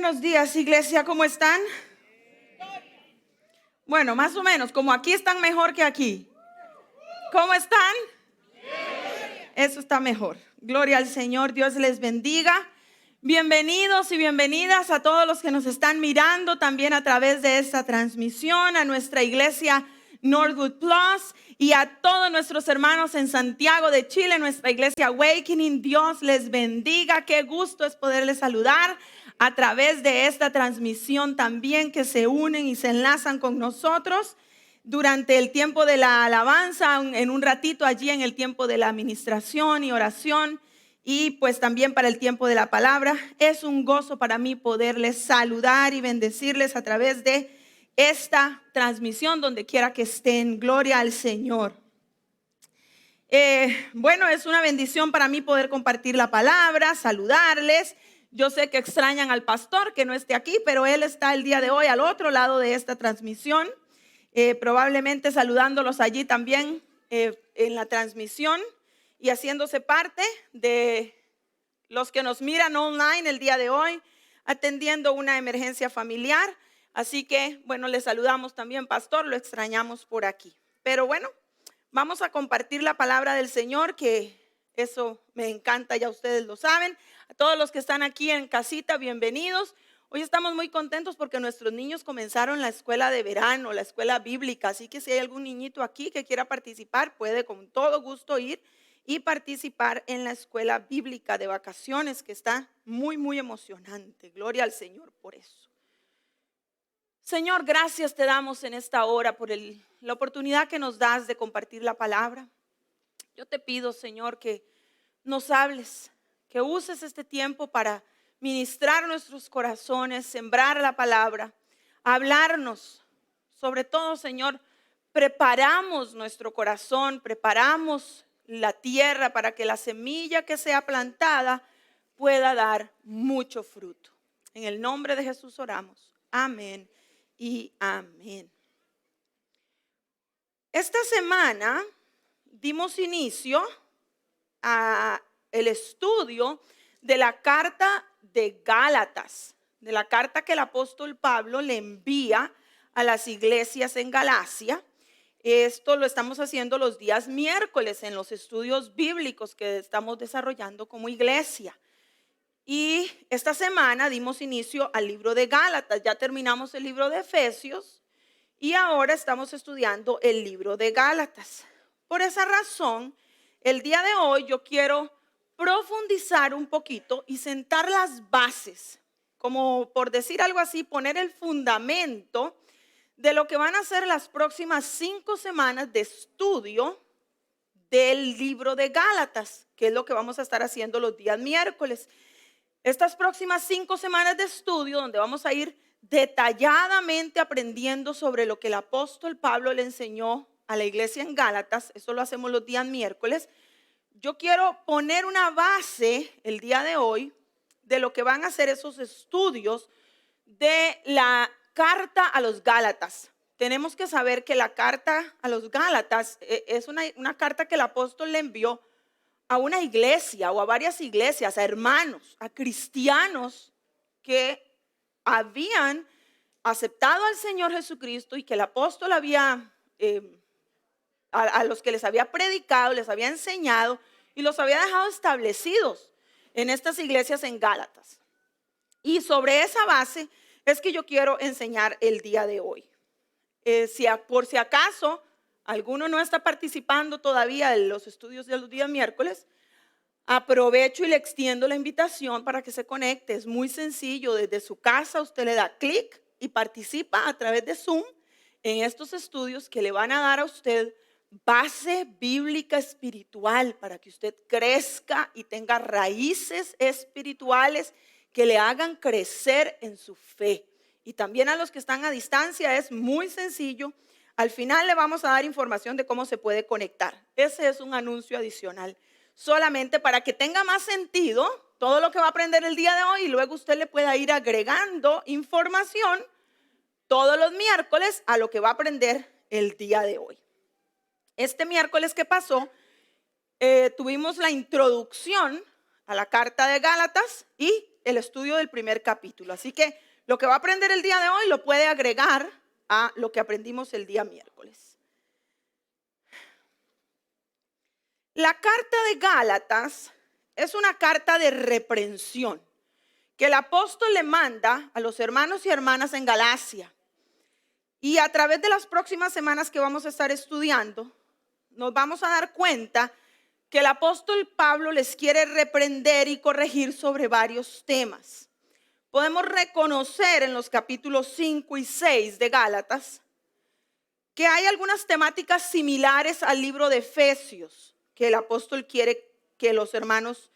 Buenos días, iglesia, ¿cómo están? Bueno, más o menos, como aquí están mejor que aquí. ¿Cómo están? Eso está mejor. Gloria al Señor, Dios les bendiga. Bienvenidos y bienvenidas a todos los que nos están mirando también a través de esta transmisión, a nuestra iglesia Northwood Plus y a todos nuestros hermanos en Santiago de Chile, nuestra iglesia Awakening. Dios les bendiga. Qué gusto es poderles saludar a través de esta transmisión también, que se unen y se enlazan con nosotros durante el tiempo de la alabanza, en un ratito allí en el tiempo de la administración y oración, y pues también para el tiempo de la palabra. Es un gozo para mí poderles saludar y bendecirles a través de esta transmisión donde quiera que estén. Gloria al Señor. Bueno, es una bendición para mí poder compartir la palabra, saludarles. Yo sé que extrañan al pastor que no esté aquí, pero él está el día de hoy al otro lado de esta transmisión, probablemente saludándolos allí también en la transmisión y haciéndose parte de los que nos miran online el día de hoy, atendiendo una emergencia familiar. Así que, bueno, le saludamos también, pastor, lo extrañamos por aquí. Pero bueno, vamos a compartir la palabra del Señor, que eso me encanta, ya ustedes lo saben. A todos los que están aquí en casita, bienvenidos. Hoy estamos muy contentos porque nuestros niños comenzaron la escuela de verano, la escuela bíblica. Así que si hay algún niñito aquí que quiera participar, puede con todo gusto ir y participar en la escuela bíblica de vacaciones, que está muy, muy emocionante. Gloria al Señor por eso. Señor, gracias te damos en esta hora por la oportunidad que nos das de compartir la palabra. Yo te pido, Señor, que nos hables, que uses este tiempo para ministrar nuestros corazones, sembrar la palabra, hablarnos. Sobre todo, Señor, preparamos nuestro corazón, preparamos la tierra para que la semilla que sea plantada pueda dar mucho fruto. En el nombre de Jesús oramos. Amén y amén. Esta semana dimos inicio a el estudio de la carta de Gálatas, de la carta que el apóstol Pablo le envía a las iglesias en Galacia. Esto lo estamos haciendo los días miércoles en los estudios bíblicos que estamos desarrollando como iglesia. Y esta semana dimos inicio al libro de Gálatas. Ya terminamos el libro de Efesios y ahora estamos estudiando el libro de Gálatas. Por esa razón, el día de hoy yo quiero profundizar un poquito y sentar las bases, como por decir algo así, poner el fundamento de lo que van a ser las próximas 5 semanas de estudio del libro de Gálatas, que es lo que vamos a estar haciendo los días miércoles. Estas próximas 5 semanas de estudio, donde vamos a ir detalladamente aprendiendo sobre lo que el apóstol Pablo le enseñó a la iglesia en Gálatas. Eso lo hacemos los días miércoles. Yo quiero poner una base el día de hoy de lo que van a ser esos estudios de la carta a los Gálatas. Tenemos que saber que la carta a los Gálatas es una carta que el apóstol le envió a una iglesia o a varias iglesias, a hermanos, a cristianos que habían aceptado al Señor Jesucristo y que el apóstol había a los que les había predicado, les había enseñado y los había dejado establecidos en estas iglesias en Gálatas. Y sobre esa base es que yo quiero enseñar el día de hoy. Por si acaso alguno no está participando todavía en los estudios de los días miércoles, aprovecho y le extiendo la invitación para que se conecte. Es muy sencillo, desde su casa usted le da clic y participa a través de Zoom en estos estudios que le van a dar a usted base bíblica espiritual para que usted crezca y tenga raíces espirituales que le hagan crecer en su fe. Y también a los que están a distancia es muy sencillo. Al final le vamos a dar información de cómo se puede conectar. Ese es un anuncio adicional, solamente para que tenga más sentido todo lo que va a aprender el día de hoy y luego usted le pueda ir agregando información todos los miércoles a lo que va a aprender el día de hoy. Este miércoles que pasó, tuvimos la introducción a la carta de Gálatas y el estudio del primer capítulo. Así que lo que va a aprender el día de hoy lo puede agregar a lo que aprendimos el día miércoles. La carta de Gálatas es una carta de reprensión que el apóstol le manda a los hermanos y hermanas en Galacia. Y a través de las próximas semanas que vamos a estar estudiando, nos vamos a dar cuenta que el apóstol Pablo les quiere reprender y corregir sobre varios temas. Podemos reconocer en los capítulos 5 y 6 de Gálatas que hay algunas temáticas similares al libro de Efesios, que el apóstol quiere que los hermanos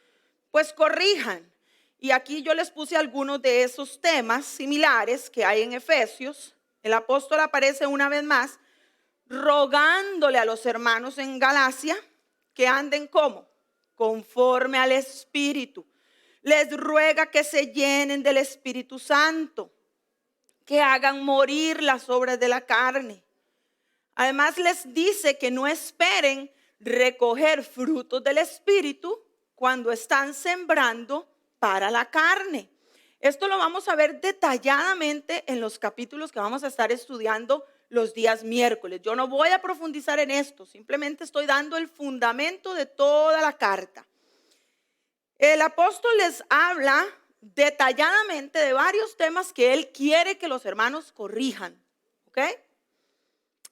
pues corrijan. Y aquí yo les puse algunos de esos temas similares que hay en Efesios. El apóstol aparece una vez más rogándole a los hermanos en Galacia que anden como conforme al Espíritu. Les ruega que se llenen del Espíritu Santo, que hagan morir las obras de la carne. Además les dice que no esperen recoger frutos del Espíritu cuando están sembrando para la carne. Esto lo vamos a ver detalladamente en los capítulos que vamos a estar estudiando los días miércoles. Yo no voy a profundizar en esto, simplemente estoy dando el fundamento de toda la carta. El apóstol les habla detalladamente de varios temas que él quiere que los hermanos corrijan. ¿Ok?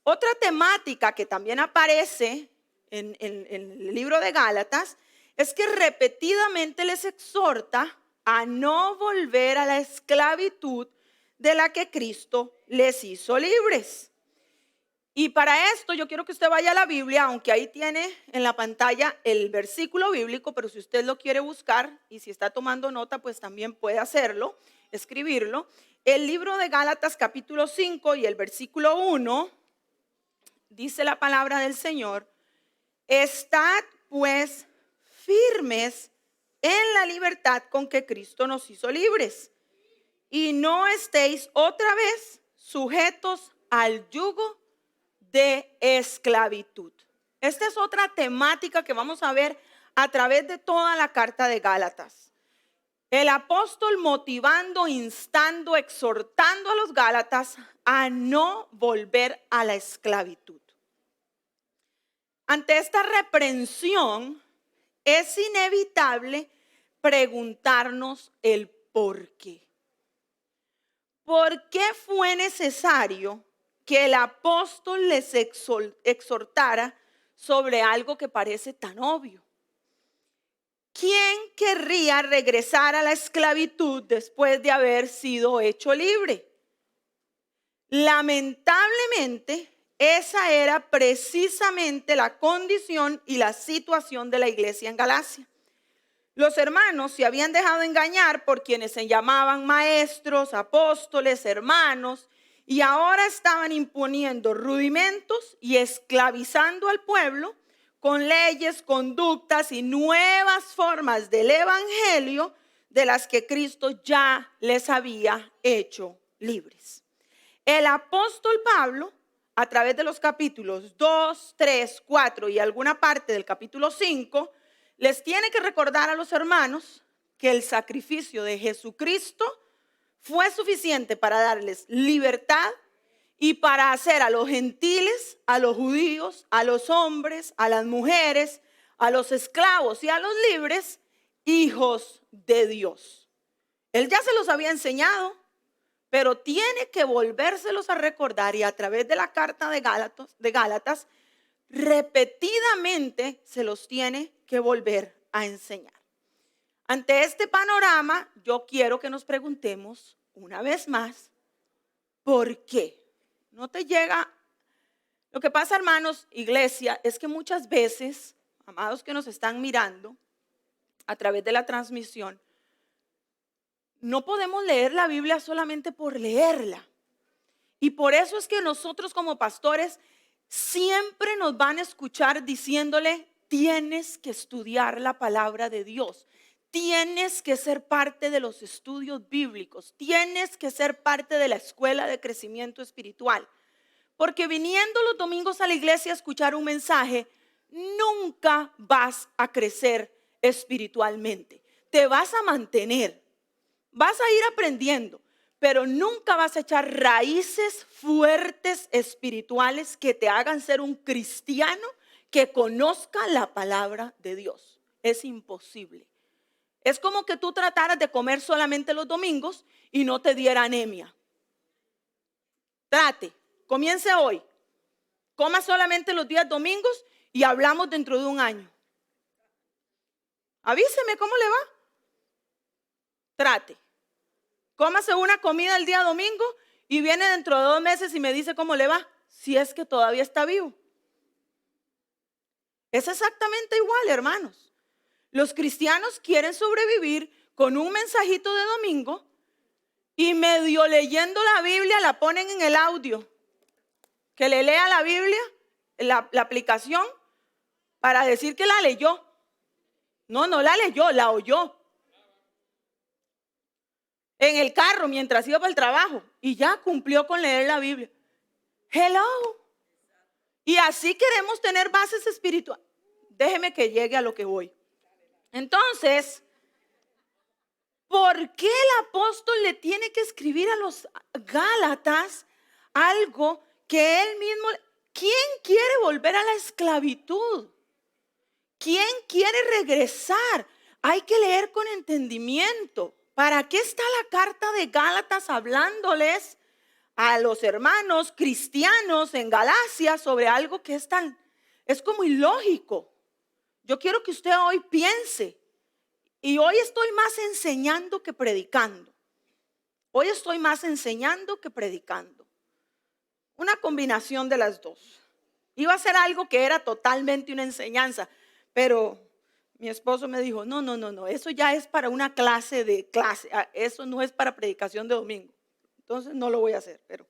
Otra temática que también aparece en el libro de Gálatas es que repetidamente les exhorta a no volver a la esclavitud de la que Cristo les hizo libres. Y para esto yo quiero que usted vaya a la Biblia, aunque ahí tiene en la pantalla el versículo bíblico, pero si usted lo quiere buscar y si está tomando nota, pues también puede hacerlo, escribirlo. El libro de Gálatas capítulo 5 y el versículo 1, dice la palabra del Señor: estad pues firmes en la libertad con que Cristo nos hizo libres, y no estéis otra vez sujetos al yugo de esclavitud. Esta es otra temática que vamos a ver a través de toda la carta de Gálatas. El apóstol motivando, instando, exhortando a los gálatas a no volver a la esclavitud. Ante esta reprensión es inevitable preguntarnos el por qué. ¿Por qué fue necesario que el apóstol les exhortara sobre algo que parece tan obvio? ¿Quién querría regresar a la esclavitud después de haber sido hecho libre? Lamentablemente, esa era precisamente la condición y la situación de la iglesia en Galacia. Los hermanos se habían dejado engañar por quienes se llamaban maestros, apóstoles, hermanos, y ahora estaban imponiendo rudimentos y esclavizando al pueblo con leyes, conductas y nuevas formas del evangelio de las que Cristo ya les había hecho libres. El apóstol Pablo, a través de los capítulos 2, 3, 4 y alguna parte del capítulo 5, les tiene que recordar a los hermanos que el sacrificio de Jesucristo fue suficiente para darles libertad y para hacer a los gentiles, a los judíos, a los hombres, a las mujeres, a los esclavos y a los libres, hijos de Dios. Él ya se los había enseñado, pero tiene que volvérselos a recordar, y a través de la carta de Gálatas repetidamente se los tiene que volver a enseñar. Ante este panorama, yo quiero que nos preguntemos una vez más, ¿por qué? No te llega. Lo que pasa, hermanos, iglesia, es que muchas veces, amados que nos están mirando a través de la transmisión, no podemos leer la Biblia solamente por leerla. Y por eso es que nosotros como pastores siempre nos van a escuchar diciéndole: tienes que estudiar la palabra de Dios, tienes que ser parte de los estudios bíblicos, tienes que ser parte de la escuela de crecimiento espiritual. Porque viniendo los domingos a la iglesia a escuchar un mensaje, nunca vas a crecer espiritualmente. Te vas a mantener, Vas a ir aprendiendo, pero nunca vas a echar raíces fuertes espirituales que te hagan ser un cristiano que conozca la palabra de Dios. Es imposible. Es como que tú trataras de comer solamente los domingos y no te diera anemia. Trate, comience hoy. Coma solamente los días domingos y hablamos dentro de un año. Avíseme cómo le va. Trate. Cómase una comida el día domingo y viene dentro de 2 meses y me dice cómo le va, si es que todavía está vivo. Es exactamente igual, hermanos. Los cristianos quieren sobrevivir con un mensajito de domingo y medio leyendo la Biblia la ponen en el audio. Que le lea la Biblia, la aplicación, para decir que la leyó. No la leyó, la oyó. En el carro mientras iba para el trabajo y ya cumplió con leer la Biblia. Hello. Y así queremos tener bases espirituales. Déjeme que llegue a lo que voy. Entonces, ¿por qué el apóstol le tiene que escribir a los Gálatas algo que él mismo... ¿Quién quiere volver a la esclavitud? ¿Quién quiere regresar? Hay que leer con entendimiento. ¿Para qué está la carta de Gálatas hablándoles a los hermanos cristianos en Galacia sobre algo que es como ilógico? Yo quiero que usted hoy piense. Y hoy estoy más enseñando que predicando. Hoy estoy más enseñando que predicando. Una combinación de las dos. Iba a ser algo que era totalmente una enseñanza, pero mi esposo me dijo, no, eso ya es para una clase, eso no es para predicación de domingo. Entonces no lo voy a hacer, pero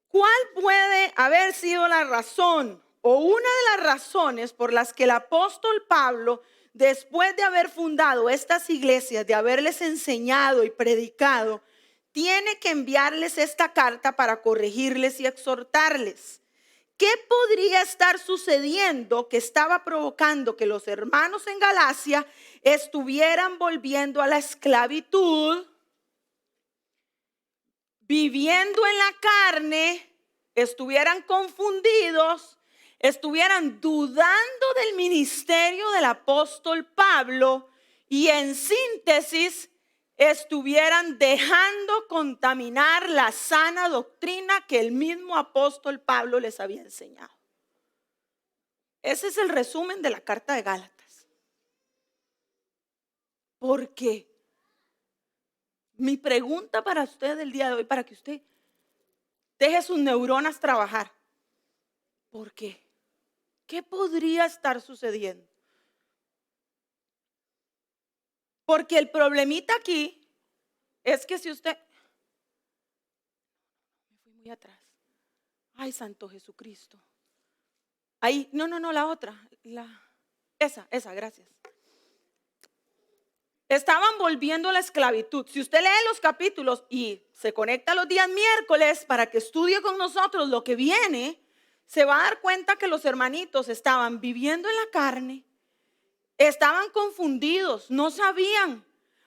¿cuál puede haber sido la razón o una de las razones por las que el apóstol Pablo, después de haber fundado estas iglesias, de haberles enseñado y predicado, tiene que enviarles esta carta para corregirles y exhortarles? ¿Qué podría estar sucediendo que estaba provocando que los hermanos en Galacia estuvieran volviendo a la esclavitud, viviendo en la carne, estuvieran confundidos, estuvieran dudando del ministerio del apóstol Pablo y en síntesis estuvieran dejando contaminar la sana doctrina que el mismo apóstol Pablo les había enseñado? Ese es el resumen de la carta de Gálatas. ¿Por qué? Mi pregunta para usted el día de hoy, para que usted deje sus neuronas trabajar. ¿Por qué? ¿Qué podría estar sucediendo? Porque el problemita aquí es que si usted... Me fui muy atrás. Ay, Santo Jesucristo. Ahí, no, la otra. Esa, gracias. Estaban volviendo a la esclavitud. Si usted lee los capítulos y se conecta los días miércoles para que estudie con nosotros lo que viene, se va a dar cuenta que los hermanitos estaban viviendo en la carne, estaban confundidos, no sabían.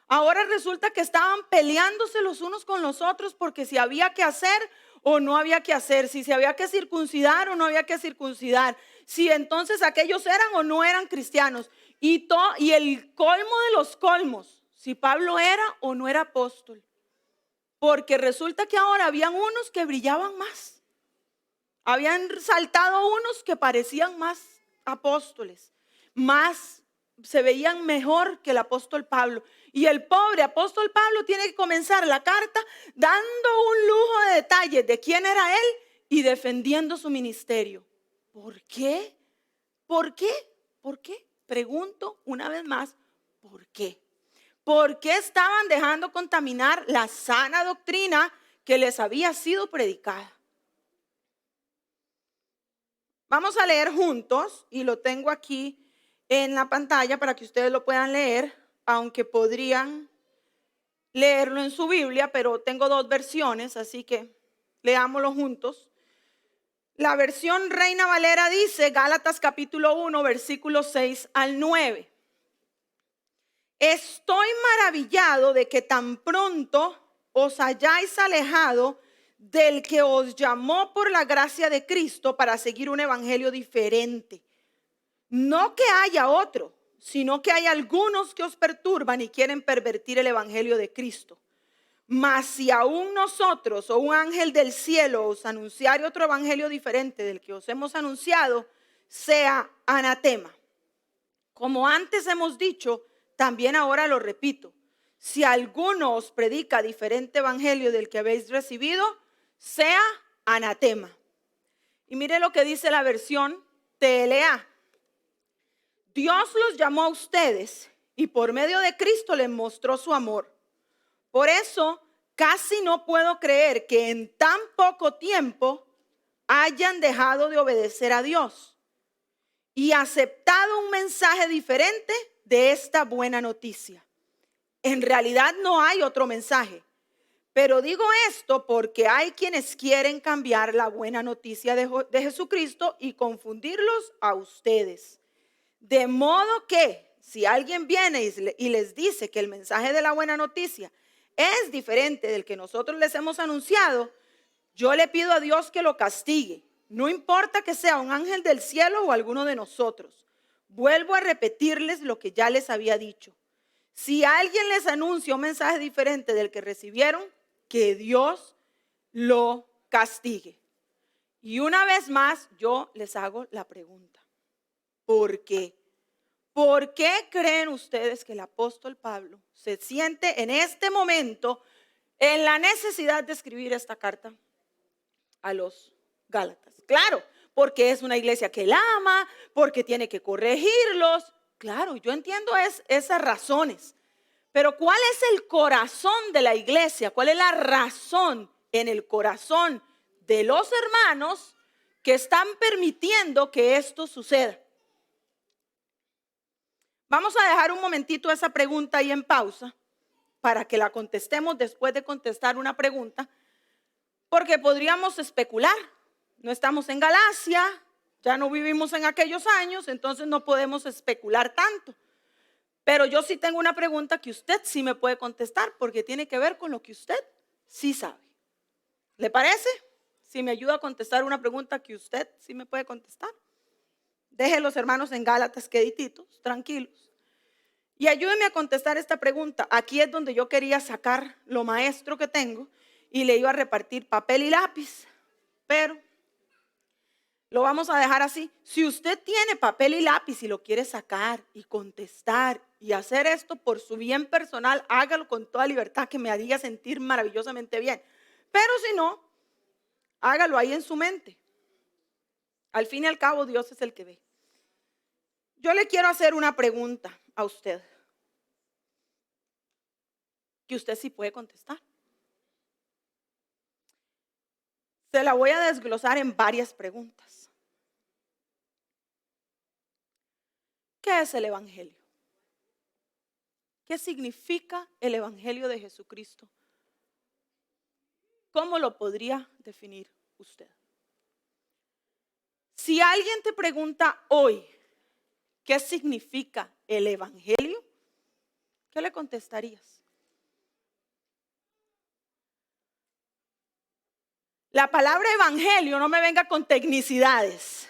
Ahora resulta que estaban peleándose los unos con los otros porque si había que hacer o no había que hacer, si se había que circuncidar o no había que circuncidar, si entonces aquellos eran o no eran cristianos. Y el colmo de los colmos, si Pablo era o no era apóstol. Porque resulta que ahora habían unos que brillaban más. Habían saltado unos que parecían más apóstoles, más se veían mejor que el apóstol Pablo. Y el pobre apóstol Pablo tiene que comenzar la carta dando un lujo de detalles de quién era él y defendiendo su ministerio. ¿Por qué? ¿Por qué? ¿Por qué? Pregunto una vez más, ¿por qué? ¿Por qué estaban dejando contaminar la sana doctrina que les había sido predicada? Vamos a leer juntos y lo tengo aquí en la pantalla para que ustedes lo puedan leer, aunque podrían leerlo en su Biblia, pero tengo 2 versiones, así que leámoslo juntos. La versión Reina Valera dice, Gálatas capítulo 1, versículos 6 al 9. Estoy maravillado de que tan pronto os hayáis alejado del que os llamó por la gracia de Cristo para seguir un evangelio diferente. No que haya otro, sino que hay algunos que os perturban y quieren pervertir el evangelio de Cristo. Mas si aún nosotros o un ángel del cielo os anunciare otro evangelio diferente del que os hemos anunciado, sea anatema. Como antes hemos dicho, también ahora lo repito. Si alguno os predica diferente evangelio del que habéis recibido, sea anatema. Y mire lo que dice la versión TLA. Dios los llamó a ustedes y por medio de Cristo les mostró su amor. Por eso casi no puedo creer que en tan poco tiempo hayan dejado de obedecer a Dios y aceptado un mensaje diferente de esta buena noticia. En realidad no hay otro mensaje, pero digo esto porque hay quienes quieren cambiar la buena noticia de Jesucristo y confundirlos a ustedes. De modo que si alguien viene y les dice que el mensaje de la buena noticia es diferente del que nosotros les hemos anunciado, yo le pido a Dios que lo castigue. No importa que sea un ángel del cielo o alguno de nosotros. Vuelvo a repetirles lo que ya les había dicho. Si alguien les anuncia un mensaje diferente del que recibieron, que Dios lo castigue. Y una vez más, yo les hago la pregunta. ¿Por qué? ¿Por qué creen ustedes que el apóstol Pablo se siente en este momento en la necesidad de escribir esta carta a los Gálatas? Claro, porque es una iglesia que él ama, porque tiene que corregirlos. Claro, yo entiendo esas razones. Pero ¿cuál es el corazón de la iglesia? ¿Cuál es la razón en el corazón de los hermanos que están permitiendo que esto suceda? Vamos a dejar un momentito esa pregunta ahí en pausa para que la contestemos después de contestar una pregunta, porque podríamos especular. No estamos en Galacia, ya no vivimos en aquellos años, entonces no podemos especular tanto. Pero yo sí tengo una pregunta que usted sí me puede contestar, porque tiene que ver con lo que usted sí sabe. ¿Le parece? Si me ayuda a contestar una pregunta que usted sí me puede contestar. Deje los hermanos en Gálatas quedititos, tranquilos. Y ayúdenme a contestar esta pregunta. Aquí es donde yo quería sacar lo maestro que tengo y le iba a repartir papel y lápiz. Pero lo vamos a dejar así. Si usted tiene papel y lápiz y lo quiere sacar y contestar y hacer esto por su bien personal, hágalo con toda libertad, que me haría sentir maravillosamente bien. Pero si no, hágalo ahí en su mente. Al fin y al cabo, Dios es el que ve. Yo le quiero hacer una pregunta a usted, que usted sí puede contestar. Se la voy a desglosar en varias preguntas. ¿Qué es el evangelio? ¿Qué significa el evangelio de Jesucristo? ¿Cómo lo podría definir usted? Si alguien te pregunta hoy, ¿qué significa el evangelio? ¿Qué le contestarías? La palabra evangelio, no me venga con tecnicidades.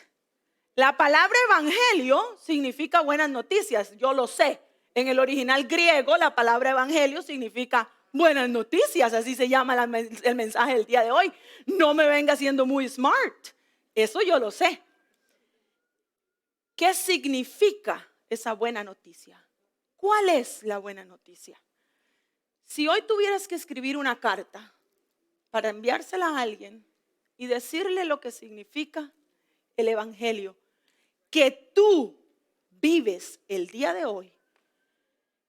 La palabra evangelio significa buenas noticias, yo lo sé. En el original griego, la palabra evangelio significa buenas noticias, así se llama el mensaje del día de hoy. No me venga siendo muy smart, eso yo lo sé. ¿Qué significa esa buena noticia? ¿Cuál es la buena noticia? Si hoy tuvieras que escribir una carta para enviársela a alguien y decirle lo que significa el evangelio que tú vives el día de hoy,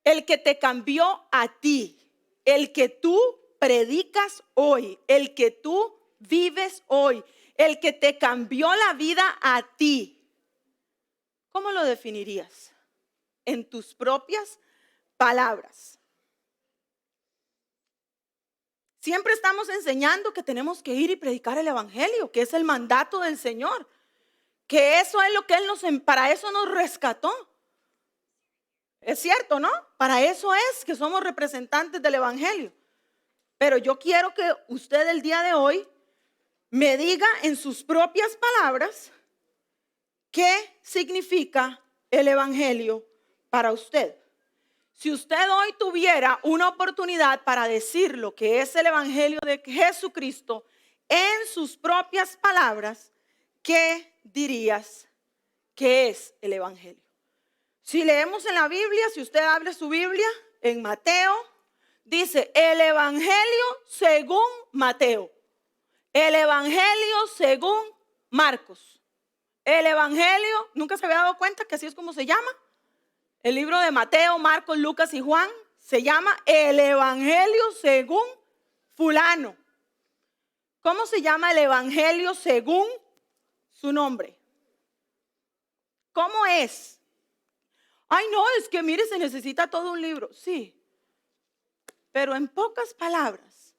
el que te cambió a ti, el que tú predicas hoy, el que tú vives hoy, el que te cambió la vida a ti, ¿cómo lo definirías? En tus propias palabras. Siempre estamos enseñando que tenemos que ir y predicar el evangelio, que es el mandato del Señor, que eso es lo que Él para eso nos rescató. Es cierto, ¿no? Para eso es que somos representantes del evangelio. Pero yo quiero que usted el día de hoy me diga en sus propias palabras qué significa el evangelio para usted. Si usted hoy tuviera una oportunidad para decir lo que es el evangelio de Jesucristo en sus propias palabras, ¿qué dirías que es el evangelio? Si leemos en la Biblia, si usted abre su Biblia, en Mateo, dice el evangelio según Mateo, el evangelio según Marcos, el evangelio, ¿nunca se había dado cuenta que así es como se llama? El libro de Mateo, Marcos, Lucas y Juan se llama el evangelio según fulano. ¿Cómo se llama el evangelio según su nombre? ¿Cómo es? Ay, no, es que mire, se necesita todo un libro. Sí, pero en pocas palabras,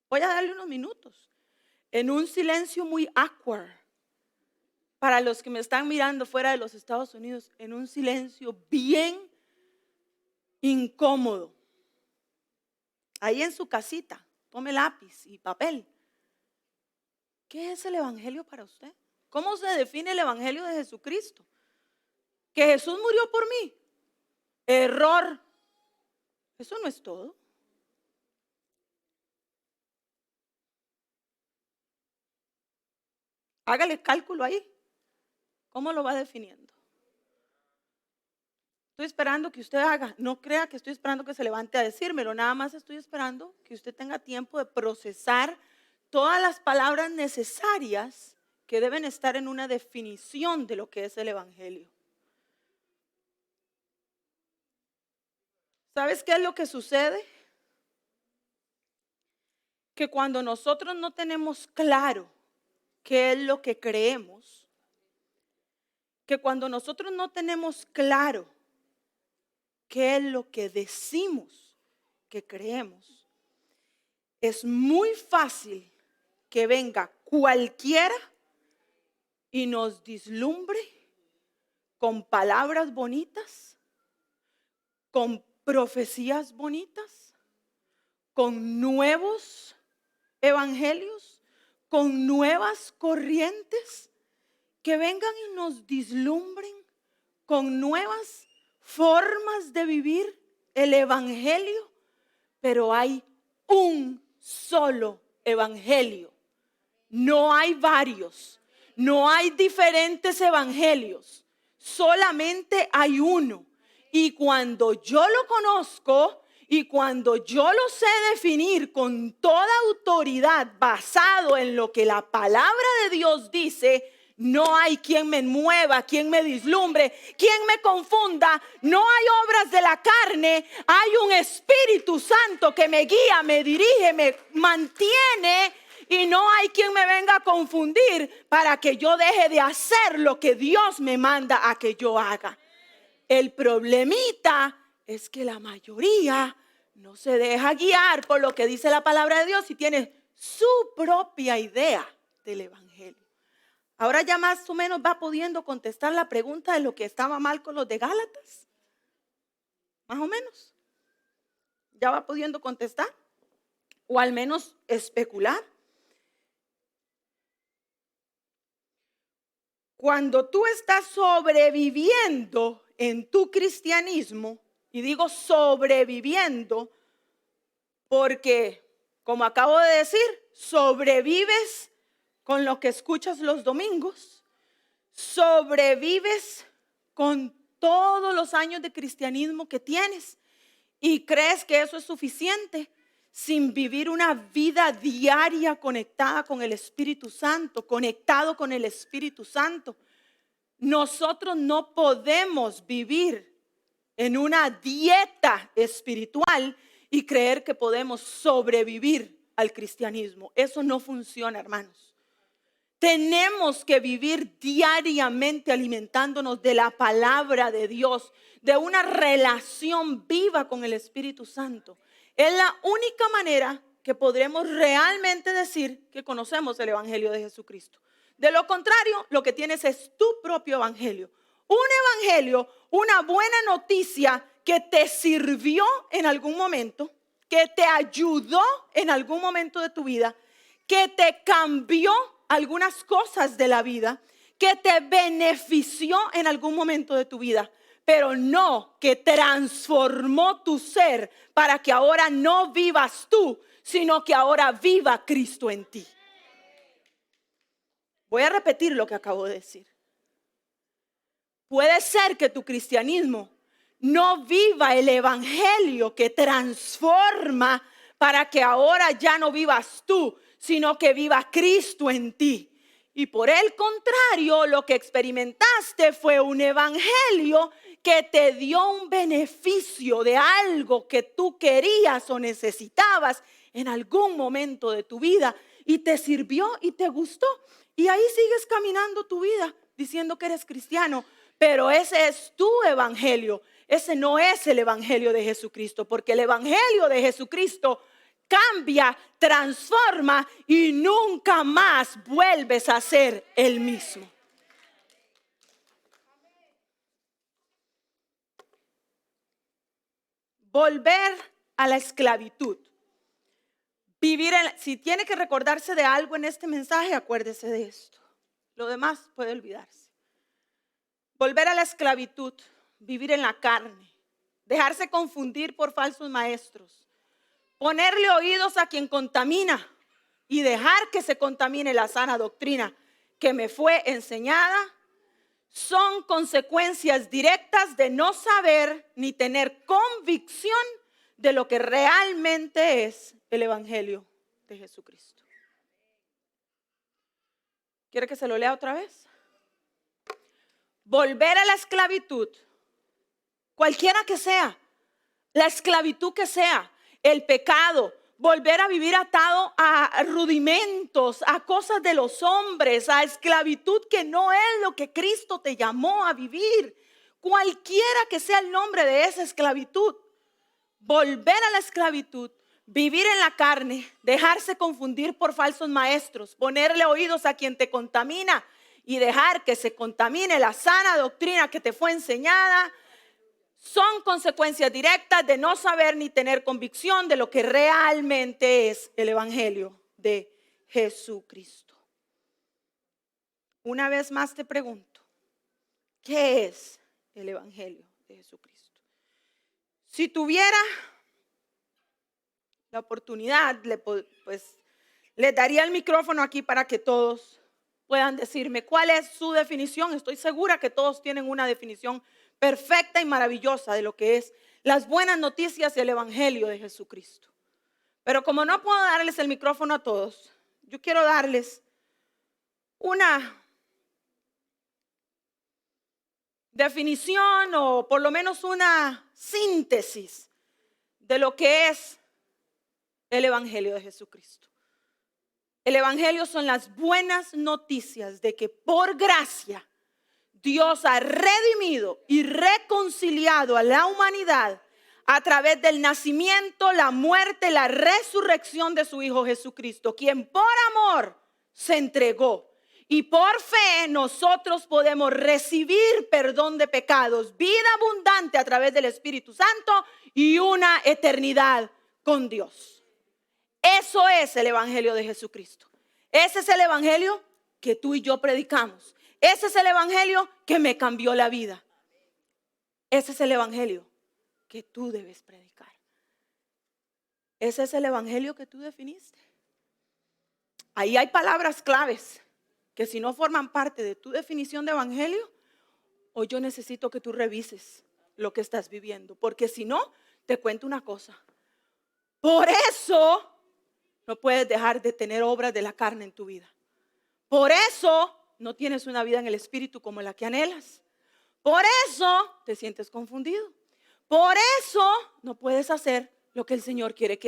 voy a darle unos minutos, en un silencio muy awkward, para los que me están mirando fuera de los Estados Unidos, en un silencio bien incómodo. Ahí en su casita, tome lápiz y papel. ¿Qué es el evangelio para usted? ¿Cómo se define el evangelio de Jesucristo? Que Jesús murió por mí. Error. Eso no es todo. Hágale cálculo ahí. ¿Cómo lo va definiendo? Estoy esperando que usted haga. No crea que estoy esperando que se levante a decírmelo. Nada más estoy esperando que usted tenga tiempo de procesar todas las palabras necesarias que deben estar en una definición de lo que es el evangelio. ¿Sabes qué es lo que sucede? Que cuando nosotros no tenemos claro qué es lo que creemos, que cuando nosotros no tenemos claro qué es lo que decimos que creemos, es muy fácil que venga cualquiera y nos deslumbre con palabras bonitas, con profecías bonitas, con nuevos evangelios, con nuevas corrientes, que vengan y nos deslumbren con nuevas formas de vivir el evangelio, pero hay un solo evangelio, no hay varios, no hay diferentes evangelios, solamente hay uno. Y cuando yo lo conozco y cuando yo lo sé definir con toda autoridad basado en lo que la palabra de Dios dice, no hay quien me mueva, quien me deslumbre, quien me confunda. No hay obras de la carne, hay un Espíritu Santo que me guía, me dirige, me mantiene. Y no hay quien me venga a confundir para que yo deje de hacer lo que Dios me manda a que yo haga. El problemita es que la mayoría no se deja guiar por lo que dice la palabra de Dios y tiene su propia idea del evangelio. Ahora ya más o menos va pudiendo contestar la pregunta de lo que estaba mal con los de Gálatas. Más o menos. Ya va pudiendo contestar o al menos especular. Cuando tú estás sobreviviendo en tu cristianismo, y digo sobreviviendo porque, como acabo de decir, sobrevives con lo que escuchas los domingos, sobrevives con todos los años de cristianismo que tienes y crees que eso es suficiente sin vivir una vida diaria conectada con el Espíritu Santo, conectado con el Espíritu Santo. Nosotros no podemos vivir en una dieta espiritual y creer que podemos sobrevivir al cristianismo. Eso no funciona, hermanos. Tenemos que vivir diariamente alimentándonos de la palabra de Dios, de una relación viva con el Espíritu Santo. Es la única manera que podremos realmente decir que conocemos el evangelio de Jesucristo. De lo contrario, lo que tienes es tu propio evangelio. un evangelio, una buena noticia que te sirvió en algún momento, que te ayudó en algún momento de tu vida, que te cambió algunas cosas de la vida, que te benefició en algún momento de tu vida, pero no que transformó tu ser para que ahora no vivas tú, sino que ahora viva Cristo en ti. Voy a repetir lo que acabo de decir. Puede ser que tu cristianismo no viva el evangelio que transforma para que ahora ya no vivas tú, sino que viva Cristo en ti. Y por el contrario, lo que experimentaste fue un evangelio que te dio un beneficio de algo que tú querías o necesitabas en algún momento de tu vida y te sirvió y te gustó. Y ahí sigues caminando tu vida diciendo que eres cristiano, pero ese es tu evangelio. Ese no es el evangelio de Jesucristo, porque el evangelio de Jesucristo cambia, transforma y nunca más vuelves a ser el mismo. Volver a la esclavitud. Si tiene que recordarse de algo en este mensaje, acuérdese de esto. Lo demás puede olvidarse. Volver a la esclavitud, vivir en la carne, dejarse confundir por falsos maestros, ponerle oídos a quien contamina y dejar que se contamine la sana doctrina que me fue enseñada, son consecuencias directas de no saber ni tener convicción de lo que realmente es el evangelio de Jesucristo. ¿Quiere que se lo lea otra vez? Volver a la esclavitud, cualquiera que sea, la esclavitud que sea, el pecado, volver a vivir atado a rudimentos, a cosas de los hombres, a esclavitud que no es lo que Cristo te llamó a vivir. Cualquiera que sea el nombre de esa esclavitud, volver a la esclavitud, vivir en la carne, dejarse confundir por falsos maestros, ponerle oídos a quien te contamina y dejar que se contamine la sana doctrina que te fue enseñada, son consecuencias directas de no saber ni tener convicción de lo que realmente es el evangelio de Jesucristo. Una vez más te pregunto, ¿qué es el evangelio de Jesucristo? Si tuviera la oportunidad, les daría el micrófono aquí para que todos puedan decirme cuál es su definición. Estoy segura que todos tienen una definición perfecta y maravillosa de lo que es las buenas noticias y el evangelio de Jesucristo. Pero como no puedo darles el micrófono a todos, yo quiero darles una definición o por lo menos una síntesis de lo que es el evangelio de Jesucristo. El evangelio son las buenas noticias de que por gracia Dios ha redimido y reconciliado a la humanidad a través del nacimiento, la muerte, la resurrección de su Hijo Jesucristo, quien por amor se entregó. Y por fe nosotros podemos recibir perdón de pecados, vida abundante a través del Espíritu Santo y una eternidad con Dios. Eso es el evangelio de Jesucristo. Ese es el evangelio que tú y yo predicamos. Ese es el evangelio que me cambió la vida. Ese es el evangelio que tú debes predicar. Ese es el evangelio que tú definiste. Ahí hay palabras claves que si no forman parte de tu definición de evangelio, hoy yo necesito que tú revises lo que estás viviendo. Porque si no, te cuento una cosa. Por eso no puedes dejar de tener obras de la carne en tu vida. Por eso no tienes una vida en el Espíritu como la que anhelas. Por eso te sientes confundido. Por eso no puedes hacer lo que el Señor quieres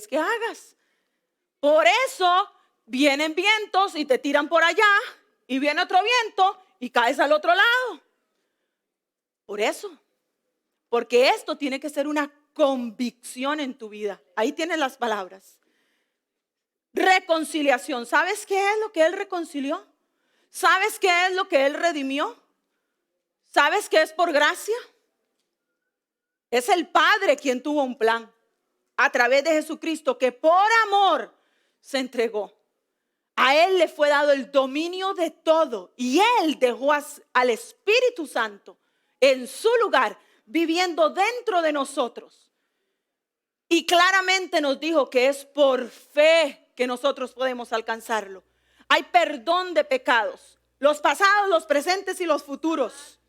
que hagas. Por eso vienen vientos y te tiran por allá y viene otro viento y caes al otro lado. Por eso. Porque esto tiene que ser una convicción en tu vida. Ahí tienes las palabras. Reconciliación. ¿Sabes qué es lo que Él reconcilió? ¿Sabes qué es lo que Él redimió? ¿Sabes qué es por gracia? Es el Padre quien tuvo un plan a través de Jesucristo, que por amor se entregó. A Él le fue dado el dominio de todo y Él dejó al Espíritu Santo en su lugar, viviendo dentro de nosotros. Y claramente nos dijo que es por fe que nosotros podemos alcanzarlo. Hay perdón de pecados, los pasados, los presentes y los futuros.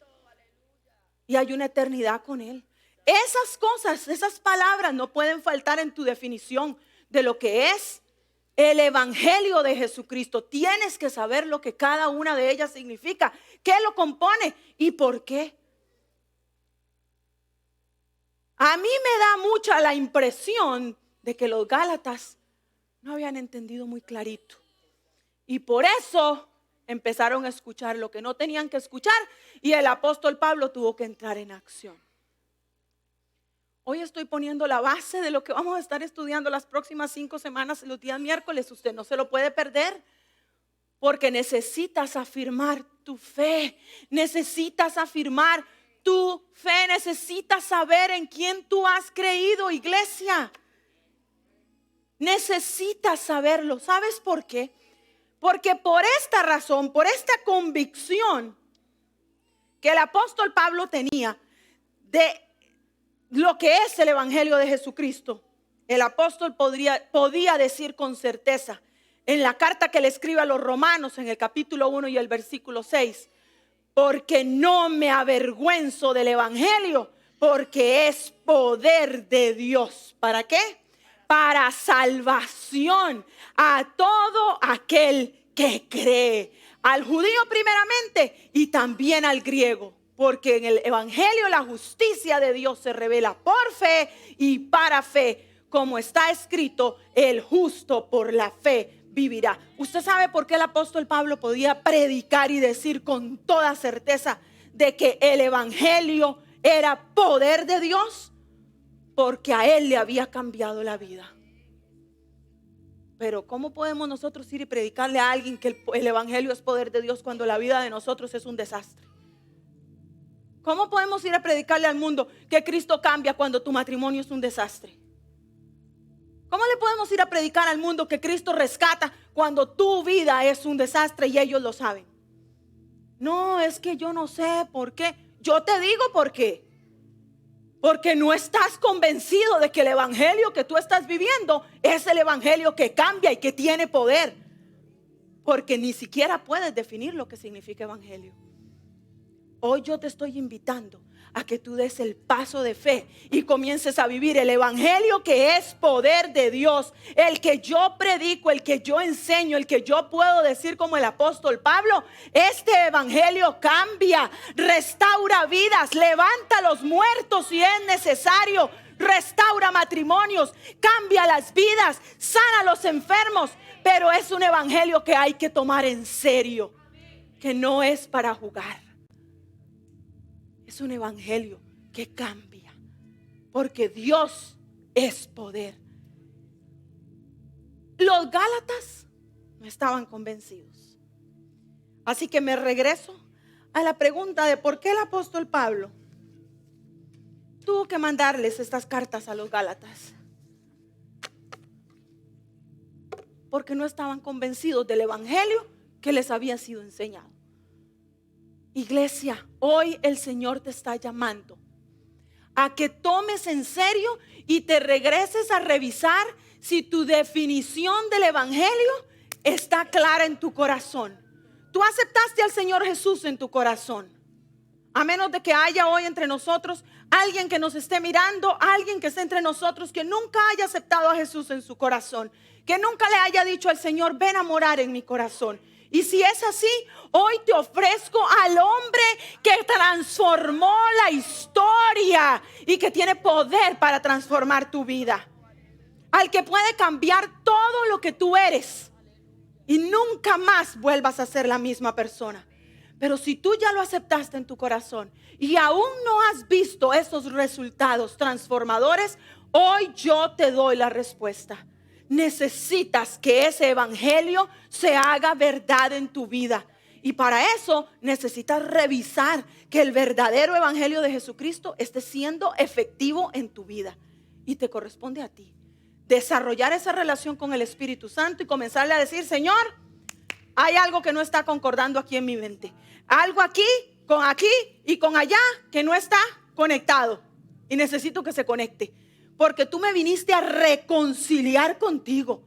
Y hay una eternidad con Él. Esas cosas, esas palabras no pueden faltar en tu definición de lo que es el Evangelio de Jesucristo. Tienes que saber lo que cada una de ellas significa, qué lo compone y por qué. A mí me da mucha la impresión de que los Gálatas no habían entendido muy clarito. Y por eso empezaron a escuchar lo que no tenían que escuchar y el apóstol Pablo tuvo que entrar en acción. Hoy estoy poniendo la base de lo que vamos a estar estudiando las próximas 5 semanas, los días miércoles. Usted no se lo puede perder, porque necesitas afirmar tu fe. Necesitas afirmar tu fe. Necesitas saber en quién tú has creído, iglesia. Necesitas saberlo. ¿Sabes por qué? Porque por esta razón, por esta convicción que el apóstol Pablo tenía de lo que es el Evangelio de Jesucristo, el apóstol podía decir con certeza en la carta que le escribe a los romanos en el capítulo 1 y el versículo 6, porque no me avergüenzo del Evangelio, porque es poder de Dios. ¿Para qué? Para salvación a todo aquel que cree, al judío primeramente y también al griego. Porque en el Evangelio la justicia de Dios se revela por fe y para fe. Como está escrito, el justo por la fe vivirá. ¿Usted sabe por qué el apóstol Pablo podía predicar y decir con toda certeza de que el Evangelio era poder de Dios? Porque a él le había cambiado la vida. Pero ¿cómo podemos nosotros ir y predicarle a alguien que el Evangelio es poder de Dios cuando la vida de nosotros es un desastre? ¿Cómo podemos ir a predicarle al mundo que Cristo cambia cuando tu matrimonio es un desastre? ¿Cómo le podemos ir a predicar al mundo que Cristo rescata cuando tu vida es un desastre y ellos lo saben? No, es que yo no sé por qué. Yo te digo por qué. Porque no estás convencido de que el Evangelio que tú estás viviendo es el Evangelio que cambia y que tiene poder. Porque ni siquiera puedes definir lo que significa Evangelio. Hoy yo te estoy invitando a que tú des el paso de fe y comiences a vivir el Evangelio que es poder de Dios. El que yo predico, el que yo enseño, el que yo puedo decir como el apóstol Pablo. Este Evangelio cambia, restaura vidas, levanta a los muertos si es necesario, restaura matrimonios, cambia las vidas, sana a los enfermos. Pero es un Evangelio que hay que tomar en serio, que no es para jugar. Es un Evangelio que cambia, porque Dios es poder. Los Gálatas no estaban convencidos. Así que me regreso a la pregunta de por qué el apóstol Pablo tuvo que mandarles estas cartas a los Gálatas. Porque no estaban convencidos del Evangelio que les había sido enseñado. Iglesia, hoy el Señor te está llamando a que tomes en serio y te regreses a revisar si tu definición del Evangelio está clara en tu corazón. Tú aceptaste al Señor Jesús en tu corazón. A menos de que haya hoy entre nosotros alguien que nos esté mirando, alguien que esté entre nosotros que nunca haya aceptado a Jesús en su corazón, que nunca le haya dicho al Señor, ven a morar en mi corazón. Y si es así, hoy te ofrezco al hombre que transformó la historia y que tiene poder para transformar tu vida. Al que puede cambiar todo lo que tú eres y nunca más vuelvas a ser la misma persona. Pero si tú ya lo aceptaste en tu corazón y aún no has visto esos resultados transformadores, hoy yo te doy la respuesta. Necesitas que ese Evangelio se haga verdad en tu vida. Y para eso necesitas revisar que el verdadero evangelio de Jesucristo esté siendo efectivo en tu vida. Y te corresponde a ti desarrollar esa relación con el Espíritu Santo y comenzarle a decir: Señor, hay algo que no está concordando aquí en mi mente. Algo aquí y con allá que no está conectado. Y necesito que se conecte. Porque tú me viniste a reconciliar contigo.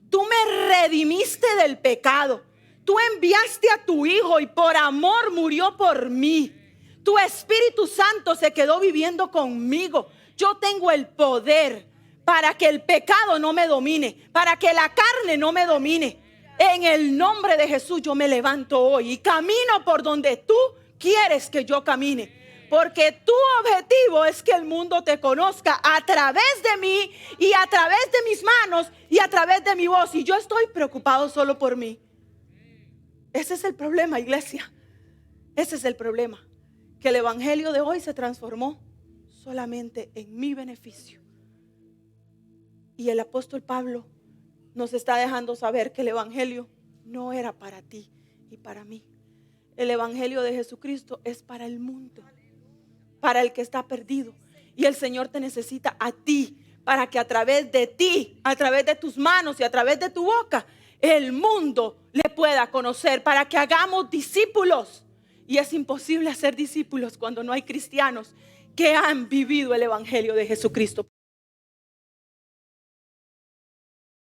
Tú me redimiste del pecado. Tú enviaste a tu Hijo y por amor murió por mí. Tu Espíritu Santo se quedó viviendo conmigo. Yo tengo el poder para que el pecado no me domine, para que la carne no me domine. En el nombre de Jesús yo me levanto hoy y camino por donde tú quieres que yo camine. Porque tu objetivo es que el mundo te conozca a través de mí y a través de mis manos y a través de mi voz. Y yo estoy preocupado solo por mí. Ese es el problema, iglesia. Ese es el problema. Que el evangelio de hoy se transformó solamente en mi beneficio. Y el apóstol Pablo nos está dejando saber que el evangelio no era para ti y para mí. El evangelio de Jesucristo es para el mundo, para el que está perdido. Y el Señor te necesita a ti, para que a través de ti, a través de tus manos y a través de tu boca, el mundo le pueda conocer, para que hagamos discípulos. Y es imposible hacer discípulos cuando no hay cristianos que han vivido el evangelio de Jesucristo.